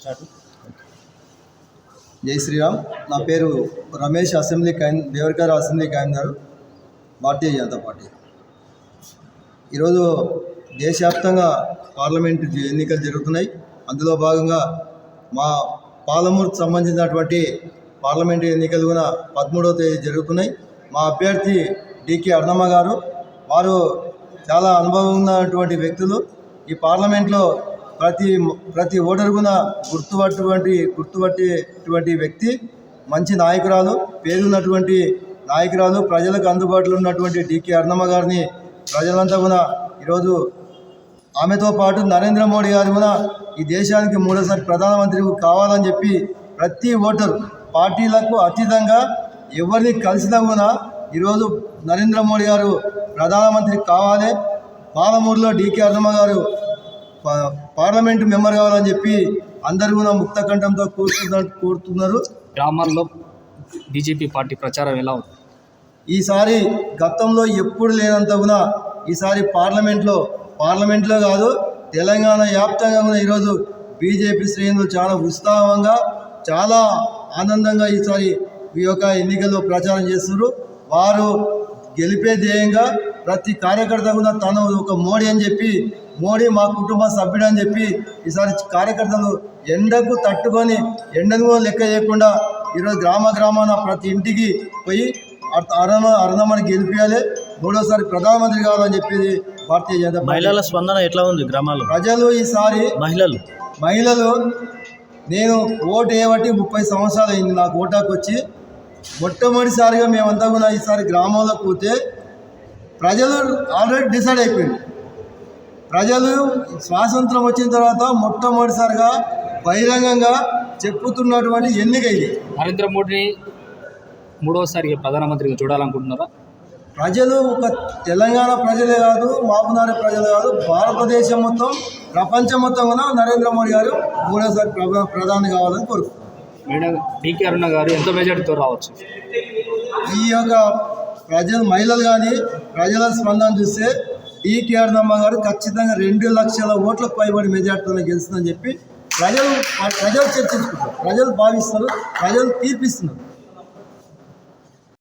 Start. జై శ్రీరామ్. నా పేరు Ramesh, దేవరకర assembly convener, Bharatiya Janata party. ఈరోజు దేశవ్యాప్తంగా పార్లమెంటు ఎన్నికలు జరుగుతున్నాయి. అందులో భాగంగా మా పాలమూరుకు సంబంధించినటువంటి పార్లమెంటు ఎన్నికలు కూడా 13వ తేదీ జరుగుతున్నాయి. మా అభ్యర్థి డికే అరుణమ్మ గారు, వారు చాలా అనుభవం ఉన్నటువంటి వ్యక్తులు. ఈ పార్లమెంట్లో ప్రతి ఓటరు కూడా గుర్తుపట్టేటువంటి వ్యక్తి, మంచి నాయకురాలు, పేరున్నటువంటి నాయకురాలు. ప్రజలకు అందుబాటులో ఉన్నటువంటి డికే అరుణమ్మ గారిని ప్రజలంతా కూడా ఈరోజు ఆమెతో పాటు నరేంద్ర మోడీ గారు కూడా ఈ దేశానికి 3వ ప్రధానమంత్రి కావాలని చెప్పి ప్రతి ఓటరు పార్టీలకు అతీతంగా ఎవరిని కలిసినా కూడా ఈరోజు నరేంద్ర మోడీ గారు ప్రధానమంత్రి కావాలి, పాలమూరులో డికే అరుణమ్మ గారు పార్లమెంటు మెంబర్ కావాలని చెప్పి అందరూ కూడా ముక్త కంఠంతో కోరుతున్నారు. గ్రామాల్లో బీజేపీ పార్టీ ప్రచారం ఎలా ఉంది? ఈసారి గతంలో ఎప్పుడు లేనంత కూడా ఈసారి పార్లమెంట్లో కాదు, తెలంగాణ వ్యాప్తంగా కూడా ఈరోజు బీజేపీ శ్రేణులు చాలా ఉత్సాహంగా, చాలా ఆనందంగా ఈసారి ఈ యొక్క ఎన్నికల్లో ప్రచారం చేస్తున్నారు. వారు గెలిపే ధ్యేయంగా ప్రతి కార్యకర్త కూడా తను ఒక మోడీ అని చెప్పి, మోడీ మా కుటుంబ సభ్యుడు అని చెప్పి ఈసారి కార్యకర్తలు ఎండకు తట్టుకొని, ఎండను లెక్క చేయకుండా ఈరోజు గ్రామాన ప్రతి ఇంటికి పోయి అరుణమ్మని గెలిపించాలి, 3వ ప్రధానమంత్రి కావాలని చెప్పేది భారతీయ జనతా పార్టీ. మహిళల స్పందన ఎట్లా ఉంది గ్రామాల్లో? ప్రజలు ఈసారి మహిళలు నేను ఓటు వేయబట్టి 30 సంవత్సరాలు అయింది నాకు ఓటాకు వచ్చి. మొట్టమొదటిసారిగా మేమంతా కూడా ఈసారి గ్రామంలో పోతే ప్రజలు ఆల్రెడీ డిసైడ్ అయిపోయింది. ప్రజలు స్వాతంత్రం వచ్చిన తర్వాత మొట్టమొదటిసారిగా బహిరంగంగా చెప్పుతున్నటువంటి ఎన్నిక ఇది. నరేంద్ర మోడీని 3వసారి ప్రధానమంత్రిగా చూడాలనుకుంటున్నారా? ప్రజలు ఒక తెలంగాణ ప్రజలే కాదు, మహబూబ్నగర్ ప్రజలే కాదు, భారతదేశం మొత్తం, ప్రపంచం మొత్తం కూడా నరేంద్ర మోడీ గారు 3వసారి ప్రధాని కావాలని కోరుకుంటున్నారు. మేడం, డికే అరుణ గారు ఎంత మెజార్టీతో రావచ్చు? ఈ యొక్క మహిళలు కానీ ప్రజల స్పందన చూస్తే డికే అరుణమ్మ గారు ఖచ్చితంగా 2 లక్షల ఓట్లకు పైబడి మెజార్టీతో గెలుస్తుందని చెప్పి ప్రజలు చర్చించుకుంటారు, ప్రజలు భావిస్తారు, ప్రజలు తీర్పిస్తున్నారు.